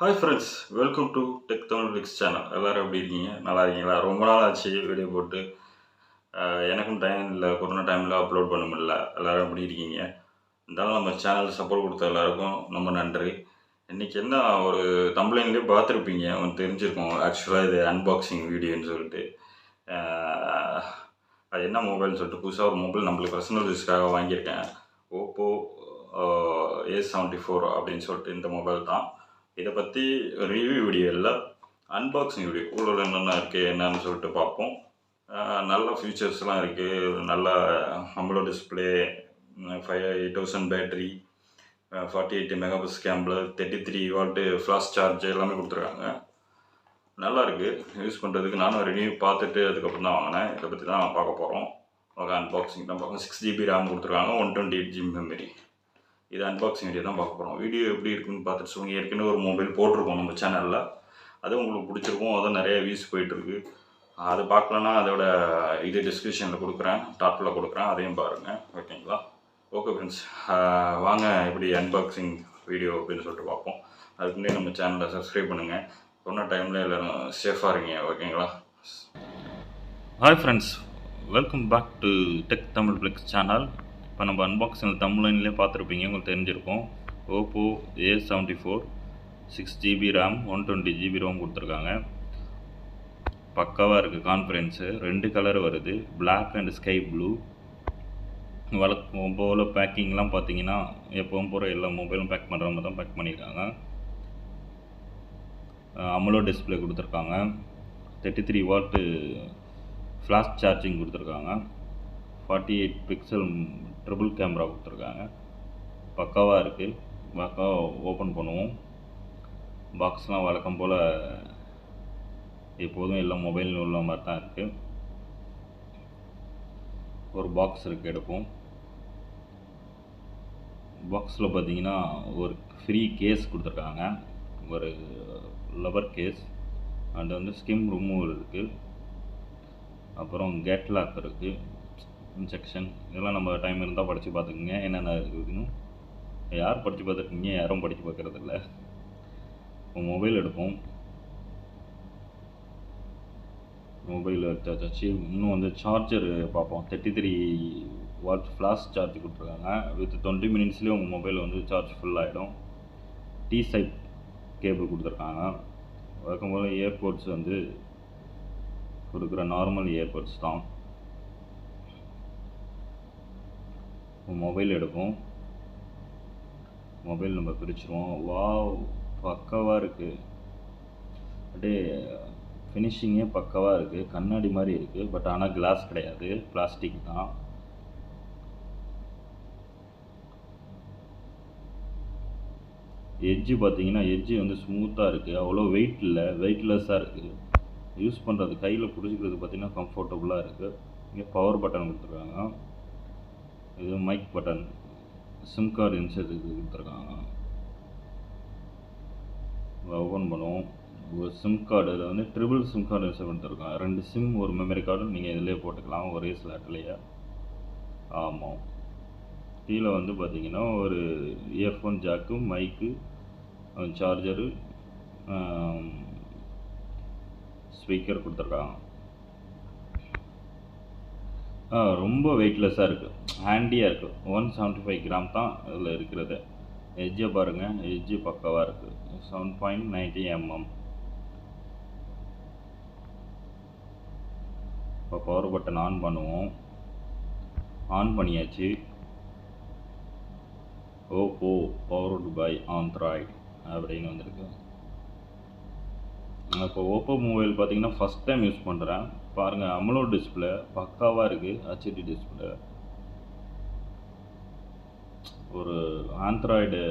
Hi friends, welcome to Techtamilplex channel. எல்லோரும் எப்படி இருக்கீங்க? நல்லா இருக்கீங்களா? ரொம்ப நாள் ஆச்சு வீடியோ போட்டு. எனக்கும் டைம் இல்லை, கொரோனா டைமில் அப்லோட் பண்ண முடியல. எல்லோரும் எப்படி இருக்கீங்க? இருந்தாலும் நம்ம சேனலுக்கு சப்போர்ட் கொடுத்த எல்லாருக்கும் ரொம்ப நன்றி. இன்றைக்கி என்ன ஒரு தம்ப்லைன்லேயே பார்த்துருப்பீங்க, உங்களுக்கு தெரிஞ்சிருக்கும். ஆக்சுவலாக இது அன்பாக்சிங் வீடியோன்னு சொல்லிட்டு. அது என்ன மொபைல்னு சொல்லிட்டு புதுசாக ஒரு மொபைல் நம்மளுக்கு பர்சனல் யூஸ்க்காக வாங்கியிருக்கேன். ஓப்போ A74 அப்படின்னு சொல்லிட்டு இந்த மொபைல் தான். இதை பற்றி ரிவ்யூ வீடியோ இல்லை, அன்பாக்சிங் வீடியோ. உள்ள என்னென்ன இருக்குது என்னன்னு சொல்லிட்டு பார்ப்போம். நல்ல ஃபீச்சர்ஸ்லாம் இருக்குது. நல்ல AMOLED டிஸ்பிளே, 5000 பேட்டரி, 48 மெகாபிக்ஸ் கேமரா, 33 வாட்டு ஃப்ளாஷ் சார்ஜ் எல்லாமே கொடுத்துருக்காங்க. நல்லா இருக்குது யூஸ் பண்ணுறதுக்கு. நானும் ரிவ்யூ பார்த்துட்டு அதுக்கப்புறம் தான் வாங்கினேன். இதை பற்றி தான் பார்க்க போகிறோம். அன்பாக்சிங் தான் பார்க்கணும். 6GB RAM கொடுத்துருக்காங்க, 128GB மெமரி. இது அன்பாக்சிங் வீடியோ தான் பார்க்க போகிறோம். வீடியோ எப்படி இருக்குன்னு பார்த்துட்டு சொல்லுங்கள். ஏற்கனவே ஒரு மொபைல் போட்டிருக்கோம் நம்ம சேனலில், அதுவும் உங்களுக்கு பிடிச்சிருக்கும். அதுவும் நிறைய வியூஸ் போயிட்டுருக்கு. அது பார்க்கலன்னா அதோட இது டிஸ்கிரிப்ஷனில் கொடுக்குறேன், டாப்பில் கொடுக்குறேன், அதையும் பாருங்கள். ஓகேங்களா? ஓகே ஃப்ரெண்ட்ஸ், வாங்க எப்படி அன்பாக்சிங் வீடியோ அப்படின்னு சொல்லிட்டு பார்ப்போம். அதுக்கு முன்னாடி நம்ம சேனலை சப்ஸ்கிரைப் பண்ணுங்கள். கொரோனா டைமில் எல்லோரும் சேஃபாக இருங்க. ஓகேங்களா? Hi friends, welcome back to Techtamilplex channel. இப்போ நம்ம அன்பாக்சிங் தம்ப்லைன்லேயே பார்த்துருப்பீங்க, உங்களுக்கு தெரிஞ்சிருக்கும். Oppo A74 6GB RAM 120GB ROM கொடுத்துருக்காங்க. பக்காவாக இருக்குது. கான்ஃபரன்ஸு 2 கலர் வருது, பிளாக் அண்ட் ஸ்கை ப்ளூ. வழக்கம் போல் பேக்கிங்லாம் பார்த்தீங்கன்னா எப்பவும் போகிற எல்லா மொபைலும் பேக் பண்ணுற மாதிரி தான் பேக் பண்ணியிருக்காங்க. AMOLED டிஸ்பிளே கொடுத்துருக்காங்க, 33 வாட்டு ஃப்ளாஷ் சார்ஜிங் கொடுத்துருக்காங்க, 48 பிக்சல் ட்ரிபிள் கேமரா கொடுத்துருக்காங்க. பக்காவாக இருக்குது. பக்காவாக ஓப்பன் பண்ணுவோம். பாக்ஸ்லாம் வழக்கம் போல் எப்போதும் எல்லா மொபைலும் உள்ள மாதிரி தான் இருக்குது. ஒரு பாக்ஸ் இருக்குது, எடுப்போம். பாக்ஸில் பார்த்தீங்கன்னா ஒரு ஃப்ரீ கேஸ் கொடுத்துருக்காங்க, ஒரு லவர் கேஸ். அண்ட் வந்து ஸ்கிம் ரிமூவர் இருக்குது. அப்புறம் கேட் லாக் இருக்குது, இன்ஸ்ட்ரக்ஷன். இதெல்லாம் நம்ம டைம் இருந்தால் படித்து பார்த்துக்குங்க என்னென்ன இருக்குதுன்னு. யார் படித்து பார்த்துருக்கீங்க? யாரும் படித்து பார்க்குறதில்ல. இப்போ மொபைல் எடுப்போம். மொபைல் வச்சாச்சு. இன்னும் வந்து சார்ஜர் பார்ப்போம். 33 வாட் ஃப்ளாஷ் சார்ஜ் கொடுத்துருக்காங்க. வித் 20 மினிட்ஸ்லேயே உங்கள் மொபைல் வந்து சார்ஜ் ஃபுல் ஆகிடும். டைப் கேபிள் கொடுத்துருக்காங்க. வழக்கம் போல் இயர்போர்ட்ஸ் வந்து கொடுக்குற நார்மல் இயர்போர்ட்ஸ் தான். மொபைல் எடுப்போம். மொபைல் நம்ம பிரிச்சுருவோம். வாவ், பக்காவாக இருக்குது. அப்படியே ஃபினிஷிங்கே பக்காவாக இருக்குது. கண்ணாடி மாதிரி இருக்குது, பட் ஆனால் கிளாஸ் கிடையாது, பிளாஸ்டிக் தான். எட்ஜு பார்த்தீங்கன்னா எட்ஜு வந்து ஸ்மூத்தாக இருக்குது. அவ்வளோ வெயிட் இல்லை, வெயிட்லெஸ்ஸாக இருக்குது. யூஸ் பண்ணுறது கையில் பிடிச்சிக்கிறது பார்த்திங்கன்னா கம்ஃபர்டபுளாக இருக்குது. இங்கே பவர் பட்டன் கொடுத்துருக்காங்க. இது mic button, SIM card insert கொடுத்துருக்காங்க. ஓப்பன் பண்ணுவோம். ஒரு சிம் கார்டு, இதில் வந்து ட்ரிபிள் சிம் கார்டு இன்சர்ட் கொடுத்துருக்காங்க. 2 சிம் ஒரு மெமரி கார்டு நீங்கள் இதிலே போட்டுக்கலாம், ஒரே ஸ்லாட்லேயே. ஆமாம். கீழே வந்து பார்த்திங்கன்னா ஒரு இயர்ஃபோன் ஜாக்கு, மைக்கு, சார்ஜரு, ஸ்பீக்கர் கொடுத்துருக்காங்க. ரொம்ப வெயிட்லெஸ்ஸாக இருக்குது, ஹேண்டியாக இருக்குது. 175 கிராம் தான் இதில் இருக்கிறது. எட்ஜை பாருங்கள், எட்ஜு பக்காவாக இருக்குது. 7.90 mm. இப்போ பவர் பட்டன் ஆன் பண்ணுவோம். ஆன் பண்ணியாச்சு. ஓப்போ பவர்டு பை ஆண்ட்ராய்டு அப்படின்னு வந்திருக்கு. இப்போ ஓப்போ மொபைல் பார்த்தீங்கன்னா ஃபஸ்ட் டைம் யூஸ் பண்ணுறேன். பாருங்கள், AMOLED டிஸ்பிளே பக்காவாக இருக்குது. HD display. ஒரு ஆண்ட்ராய்டு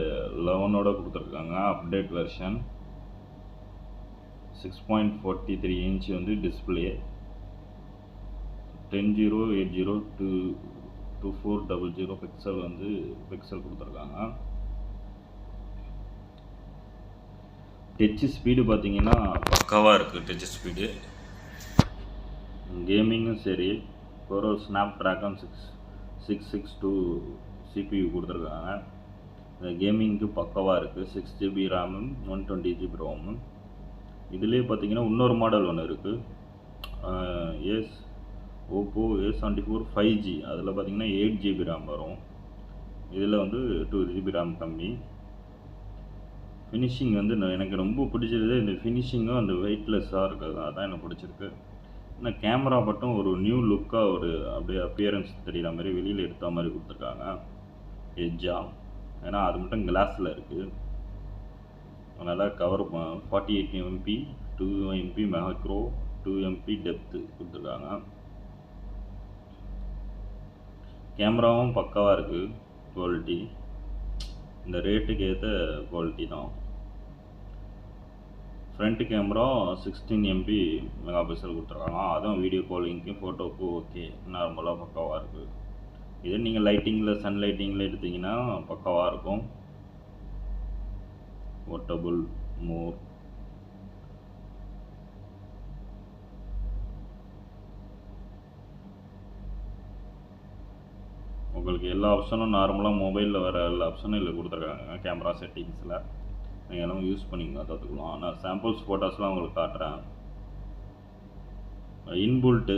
11ஓட கொடுத்துருக்காங்க, அப்டேட் வெர்ஷன். 6.43 இன்ச் வந்து டிஸ்பிளே. 1080x2400 பிக்சல் வந்து பிக்சல் கொடுத்துருக்காங்க. டச் ஸ்பீடு பார்த்தீங்கன்னா பக்காவாக இருக்குது. டச் ஸ்பீடு கேமிங்கும் சரி. ஒரு ஸ்னாப் ட்ராகன் 662 CPU கொடுத்துருக்காங்க. கேமிங்க்கு பக்கவாக இருக்குது. 6GB ரேமும் 120GB ரோமும். இதுலேயே பார்த்தீங்கன்னா இன்னொரு மாடல் ஒன்று இருக்குது. Oppo A74 5G. அதில் பார்த்தீங்கன்னா 8GB ரேம் வரும். இதில் வந்து 2GB ரேம் கம்மி. ஃபினிஷிங் வந்து எனக்கு ரொம்ப பிடிச்சது இந்த ஃபினிஷிங்கும் அந்த வெயிட்லெஸ்ஸாக இருக்குது. அதான் எனக்கு பிடிச்சிருக்கு. ஆனால் கேமரா மட்டும் ஒரு நியூ லுக்காக ஒரு அப்படியே அப்பியரன்ஸ் தெரிகிற மாதிரி வெளியில் எடுத்த மாதிரி கொடுத்துருக்காங்க எட்ஜாக. ஏன்னா அது மட்டும் கிளாஸில் இருக்குது. அதனால் cover 48MP 2MP macro 2MP depth கொடுத்துருக்காங்க. கேமராவும் பக்காவாக இருக்குது. குவாலிட்டி இந்த ரேட்டுக்கு ஏற்ற குவாலிட்டி தான். Front camera 16MP mega pixel கொடுத்துருக்காங்க. அதுவும் வீடியோ காலிங்க்கு ஃபோட்டோக்கு ஓகே, நார்மலாக பக்காவாக இருக்குது. இதே நீங்கள் லைட்டிங்கில் சன் லைட்டிங்கில் எடுத்திங்கன்னா பக்காவாக இருக்கும். போர்ட்டபுள் மோர். உங்களுக்கு எல்லா ஆப்ஷனும் நார்மலாக மொபைலில் வர எல்லா ஆப்ஷனும் இதில் கொடுத்துருக்காங்க. கேமரா செட்டிங்ஸில் நீங்கள் எல்லாம் யூஸ் பண்ணிங்க கற்றுக்கலாம். நான் சாம்பிள்ஸ் ஃபோட்டோஸ்லாம் உங்களுக்கு காட்டுறேன். இன்புல்ட்டு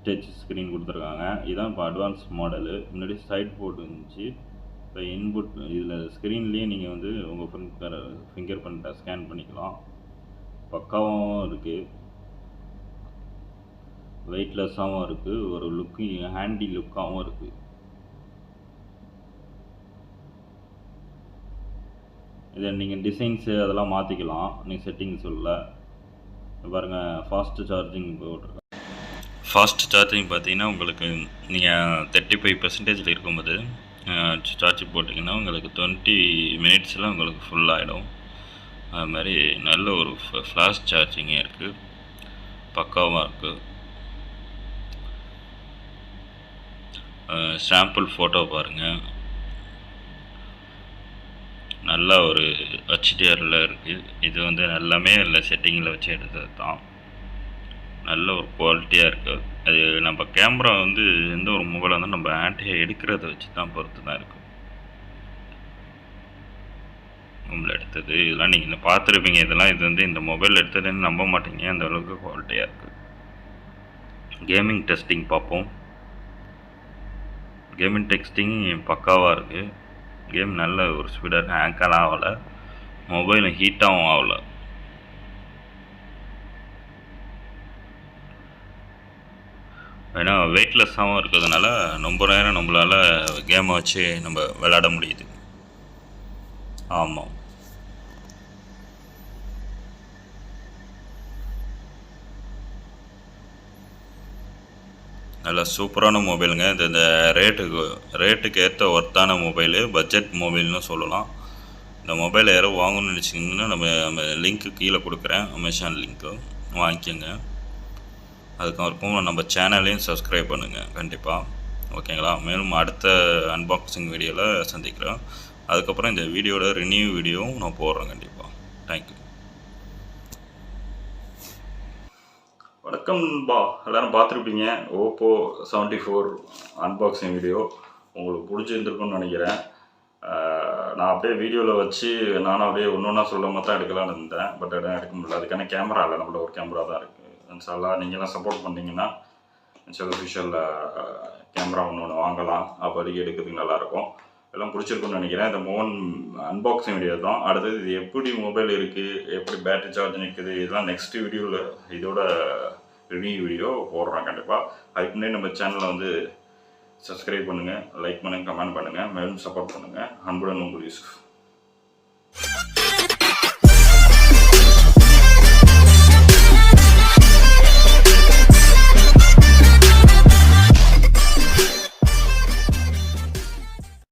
டச் ஸ்க்ரீன் கொடுத்துருக்காங்க. இதுதான் இப்போ அட்வான்ஸ் மாடலு. முன்னாடி சைட் போர்ட் இருந்துச்சு. இப்போ இன்புட் இதில் ஸ்க்ரீன்லேயே நீங்கள் வந்து உங்கள் ஃபிங்கர் பிரிண்ட்டை ஸ்கேன் பண்ணிக்கலாம். பக்காவும் இருக்குது, வெயிட்லெஸ்ஸாகவும் இருக்குது, ஒரு லுக்கு ஹேண்டி லுக்காகவும் இருக்குது. இதை நீங்கள் டிசைன்ஸு அதெல்லாம் மாற்றிக்கலாம். நீங்கள் செட்டிங்ஸ் உள்ள பாருங்கள். ஃபாஸ்ட்டு சார்ஜிங் போட்டிருக்கேன். ஃபாஸ்ட் சார்ஜிங் பார்த்தீங்கன்னா உங்களுக்கு நீங்கள் 35% இருக்கும்போது சார்ஜ் போட்டிங்கன்னா உங்களுக்கு 20 மினிட்ஸில் உங்களுக்கு ஃபுல்லாகிடும். அது மாதிரி நல்ல ஒரு ஃப்ளாஷ் சார்ஜிங்கே இருக்குது, பக்காவாக இருக்குது. சாம்பிள் ஃபோட்டோ பாருங்கள், நல்லா ஒரு ஹெச்டிஆரில் இருக்குது. இது வந்து எல்லாமே இல்லை செட்டிங்கில் வச்சு எடுத்தது தான். நல்ல ஒரு குவாலிட்டியாக இருக்குது. அது நம்ம கேமரா வந்து எந்த ஒரு மொபைலாக இருந்தாலும் நம்ம ஆண்ட்டியை எடுக்கிறத வச்சு தான் பொறுத்து தான் இருக்கும். மொபைல் எடுத்தது இதெல்லாம் நீங்கள் பார்த்துருப்பீங்க. இதெல்லாம் இது வந்து இந்த மொபைல் எடுத்ததுன்னு நம்ப மாட்டீங்க, அந்த அளவுக்கு குவாலிட்டியாக இருக்குது. கேமிங் டெஸ்டிங் பார்ப்போம். கேமிங் டெஸ்டிங் பக்காவாக இருக்குது. கேம் நல்ல ஒரு ஸ்பீடாக ஹேங்கெல்லாம் ஆகலை, மொபைல் ஹீட்டாகவும் ஆகலை. ஏன்னா வெயிட்லெஸ்ஸாகவும் இருக்கிறதுனால ரொம்ப நேரம் நம்மளால் கேமை வச்சு நம்ம விளையாட முடியுது. ஆமாம், நல்லா சூப்பரான மொபைலுங்க. இந்த ரேட்டுக்கு ஏற்ற ஒர்த்தான மொபைலு, பட்ஜெட் மொபைல்னு சொல்லலாம். இந்த மொபைலை யாரும் வாங்கணும்னு நினச்சிங்கன்னா நம்ம லிங்க்கு கீழே கொடுக்குறேன், அமேசான் லிங்க்கு, வாங்கிக்கோங்க. அதுக்கப்புறம் நம்ம சேனலையும் சப்ஸ்கிரைப் பண்ணுங்கள் கண்டிப்பாக, ஓகேங்களா? மேலும் அடுத்த அன்பாக்சிங் வீடியோவில் சந்திக்கிறேன். அதுக்கப்புறம் இந்த வீடியோட ரிவ்யூ வீடியோவும் நான் போடுறேன் கண்டிப்பாக. தேங்க்யூ. வணக்கம் பா, எல்லோரும் பார்த்துருப்பீங்க ஓப்போ 74 அன்பாக்சிங் வீடியோ. உங்களுக்கு பிடிச்சிருந்துருக்குன்னு நினைக்கிறேன். நான் அப்படியே வீடியோவில் வச்சு நானும் அப்படியே ஒன்று ஒன்றா சொல்லாமல் தான் எடுக்கலான்னு இருந்தேன். பட் எடுக்க முடியல. அதுக்கான கேமரா இல்லை, நம்மளோட ஒரு கேமரா தான் இருக்குது. இன்ஷால்லா நீங்களாம் சப்போர்ட் பண்ணிங்கன்னா இன்ஷால்லா ஃபியூச்சரில் கேமரா ஒன்று வாங்கலாம். அப்போதைக்கு எடுக்கிறதுக்கு நல்லாயிருக்கும். எல்லாம் பிடிச்சிருக்குன்னு நினைக்கிறேன். இந்த அன்பாக்சிங் வீடியோ தான். அடுத்தது இது எப்படி மொபைல் இருக்குது, எப்படி பேட்டரி சார்ஜ் நிற்குது, இதெல்லாம் நெக்ஸ்ட் வீடியோவில் இதோட ரிவ்யூ வீடியோ போடுறேன் கண்டிப்பாக. அதுக்கு முன்னாடி நம்ம சேனலை வந்து சப்ஸ்கிரைப் பண்ணுங்கள், லைக் பண்ணுங்கள், கமெண்ட் பண்ணுங்கள், மேலும் சப்போர்ட் பண்ணுங்கள். அன்புடன் உங்கள் யூசுஃப்.